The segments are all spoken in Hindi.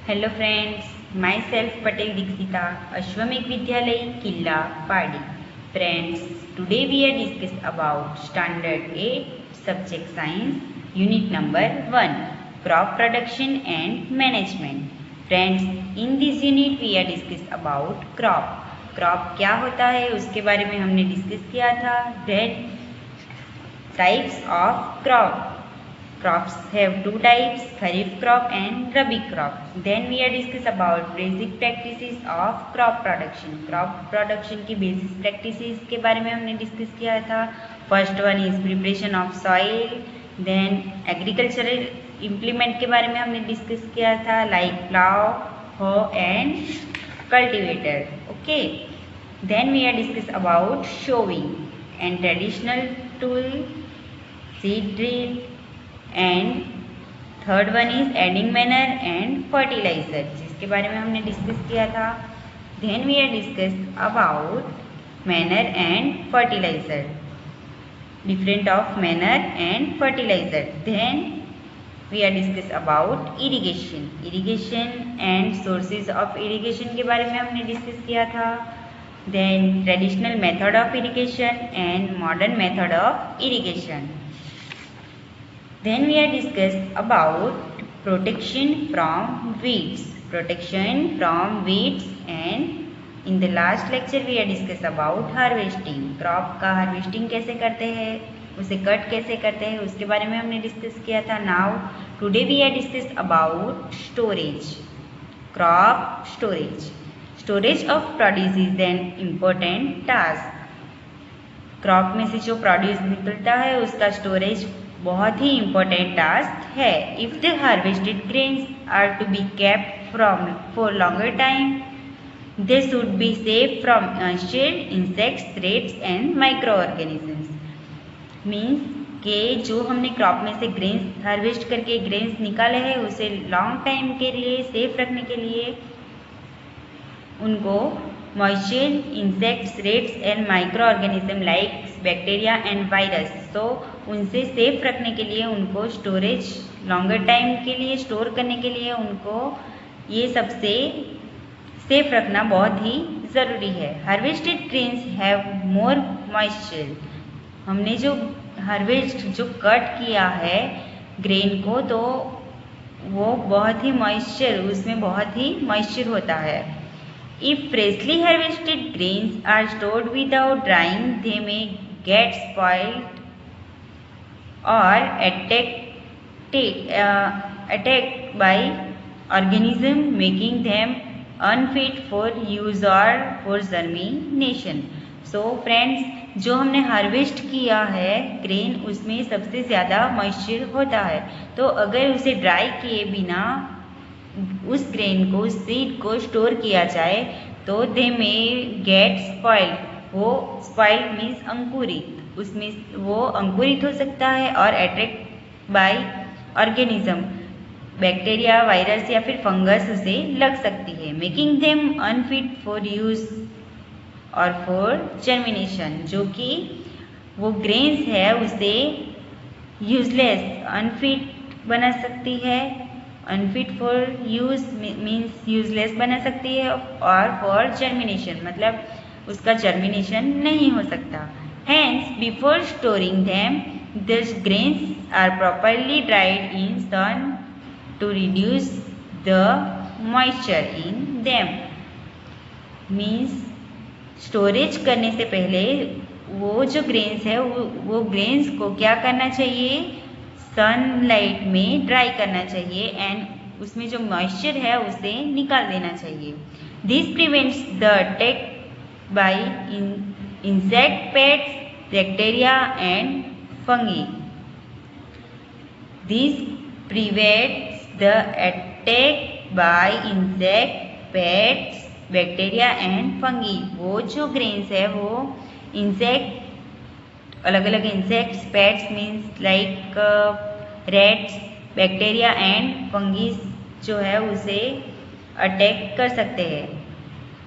Hello friends, myself Patel Dixita, Ashwamekh Vidyalay, Killa, Padi. Friends, today we are discuss about Standard 8, Subject Science, Unit number 1, Crop Production and Management. Friends, in this unit we are discuss about crop. Crop क्या होता है उसके बारे में हमने डिस्कस किया था. Then types of crop. Crops have two types, Kharif crop and Rabi crop. Then we are discuss about basic practices of crop production. Crop production की basic practices के बारे में हमने discuss किया था. First one is preparation of soil. Then agricultural implement के बारे में हमने discuss किया था like plow, hoe and cultivator. Okay. Then we are discuss about sowing and traditional tool, seed drill. And third one is adding manure and fertiliser, जिसके बारे में हमने डिस्कस किया था. Then we are discuss about manure and fertiliser, different of manure and fertiliser. Then we are discuss about irrigation and sources of irrigation के बारे में हमने डिस्कस किया था. देन traditional method of irrigation and modern method of irrigation. Then we are discussed about protection from weeds. And in the last lecture we are discussed about harvesting. Crop का harvesting कैसे करते हैं, उसे कट कैसे करते हैं, उसके बारे में हमने डिस्कस किया था. Now today we are discussed about storage. Crop storage. Storage of produce is an important task. Crop में से जो प्रोड्यूस निकलता है उसका स्टोरेज बहुत ही इम्पोर्टेंट टास्क है. If the harvested grains are to be kept from for longer time, they should be safe from moisture, insects, threats and micro organisms. Means के जो हमने क्रॉप में से ग्रेन्स हार्वेस्ट करके ग्रेन्स निकाले हैं उसे लॉन्ग टाइम के लिए सेफ रखने के लिए उनको moisture, insects, threats and micro organism like bacteria and virus, तो उनसे सेफ रखने के लिए उनको स्टोरेज लॉन्गर टाइम के लिए स्टोर करने के लिए उनको ये सबसे सेफ रखना बहुत ही ज़रूरी है. Harvested grains have more moisture. हमने जो कट किया है ग्रेन को तो वो बहुत ही मॉइस्चर, उसमें बहुत ही मॉइस्चर होता है. If freshly harvested grains are stored without drying, they may get spoiled or attacked by organisms, making them unfit for use or for germination. So friends, जो हमने हार्वेस्ट किया है ग्रेन उसमें सबसे ज़्यादा मॉइस्चर होता है, तो अगर उसे ड्राई किए बिना उस ग्रेन को, उस सीड को स्टोर किया जाए तो दे में गेट स्पॉइल्ड. वो स्पॉइल्ड मीन्स अंकुरित, उसमें वो अंकुरित हो सकता है और attract bye organism, bacteria, virus या फिर फंगस उसे लग सकती है. Making them unfit for use और फॉर जर्मिनेशन, जो कि वो ग्रेन्स है उसे यूजलेस, अनफिट बना सकती है. Unfit for use means useless बना सकती है और फॉर जर्मिनेशन मतलब उसका जर्मिनेशन नहीं हो सकता. Hence before storing them this grains are properly dried in sun to reduce the moisture in them. Means storage करने से पहले वो जो ग्रेन्स है वो ग्रेन्स को क्या करना चाहिए, सनलाइट में ड्राई करना चाहिए एंड उसमें जो मॉइस्चर है उसे निकाल देना चाहिए. This prevents the attack by insect, pests, bacteria and fungi. This prevents the attack by insect, pests, bacteria and fungi. वो जो ग्रेन्स है वो इंसेक्ट, अलग अलग insects, pests means like rats, bacteria and fungi जो है उसे अटैक कर सकते हैं.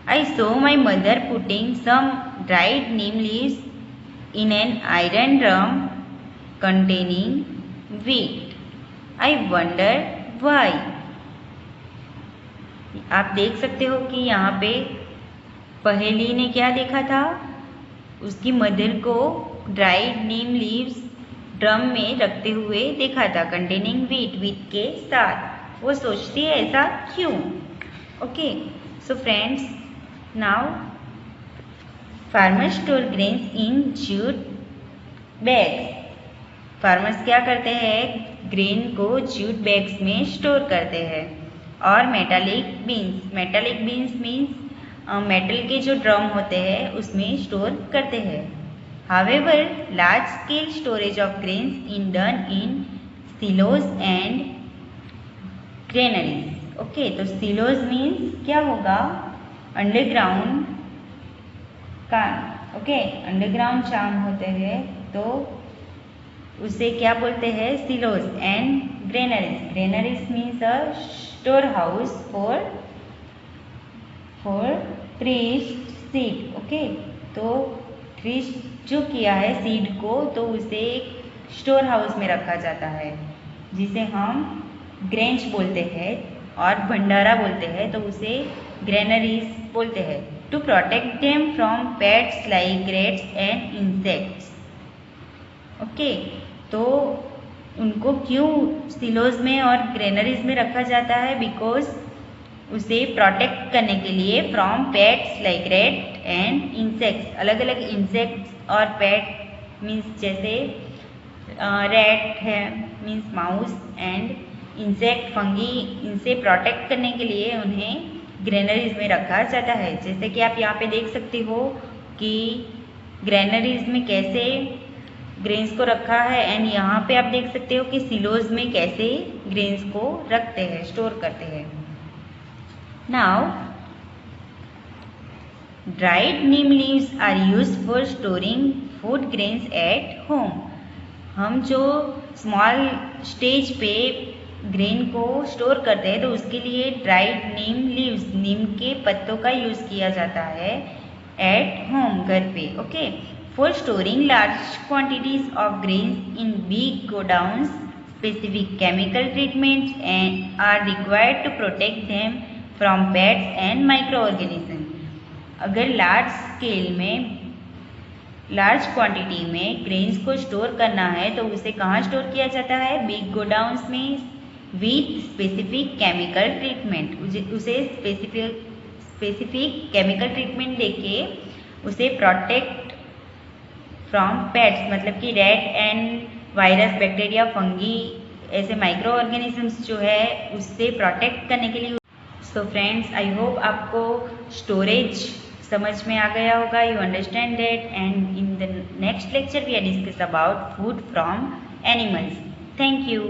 I saw my mother putting some dried neem leaves in an iron drum containing wheat. I wonder why. आप देख सकते हो कि यहाँ पे पहेली ने क्या देखा था, उसकी मदर को ड्राइड नीम लीव्स ड्रम में रखते हुए देखा था कंटेनिंग वीट के साथ। वो सोचती है ऐसा क्यों। Okay, so friends, now farmers store grains in jute bags. Farmers क्या करते हैं, ग्रेन को जूट बैग्स में स्टोर करते हैं। और मेटालिक बीन्स मीन्स मेटल के जो ड्रम होते हैं उसमें स्टोर करते हैं। However large scale storage of grains in done in silos and granaries. Okay, तो सिलोज मीन्स क्या होगा, अंडरग्राउंड काम। ओके, अंडरग्राउंड चाम होते हैं तो उसे क्या बोलते हैं, silos. And granaries means a store house for threshed seed. Okay, तो थ्रेश्ड जो किया है सीड को, तो उसे एक स्टोर हाउस में रखा जाता है जिसे हम ग्रेंच बोलते हैं और भंडारा बोलते हैं, तो उसे ग्रेनरीज बोलते हैं। To protect them from pests like rats and insects. Okay, तो उनको क्यों सिलोज में और ग्रेनरीज में रखा जाता है, बिकॉज उसे प्रोटेक्ट करने के लिए from pests like rat and insects. अलग अलग इंसेक्ट्स और पेट मीन्स जैसे रैट है means mouse and insect fungi, इनसे प्रोटेक्ट करने के लिए उन्हें ग्रेनरीज में रखा जाता है। जैसे कि आप यहाँ पे देख सकते हो कि ग्रेनरीज में कैसे ग्रेन्स को रखा है, एंड यहाँ पे आप देख सकते हो कि सिलोज में कैसे ग्रेन्स को रखते हैं, स्टोर करते हैं। Now dried neem leaves are used for storing food grains at home. हम जो स्मॉल स्टेज पे ग्रेन को स्टोर करते हैं तो उसके लिए ड्राइड नीम लीव्स, नीम के पत्तों का यूज़ किया जाता है एट होम, घर पे। Okay, for storing large quantities of grains in big godowns, specific chemical treatments are required to protect them from pests and microorganisms. अगर लार्ज स्केल में, लार्ज क्वांटिटी में ग्रेन्स को स्टोर करना है तो उसे कहाँ स्टोर किया जाता है, बिग गोडाउन्स में, विथ स्पेसिफिक केमिकल ट्रीटमेंट। उसे स्पेसिफिक केमिकल ट्रीटमेंट देके उसे प्रोटेक्ट फ्रॉम पेट्स, मतलब कि rat and virus, bacteria, fungi, ऐसे माइक्रो ऑर्गेनिजम्स जो है उससे प्रोटेक्ट करने के लिए। सो फ्रेंड्स, आई होप आपको स्टोरेज समझ में आ गया होगा, you understand that, and in the next lecture we are discuss about food from animals. Thank you.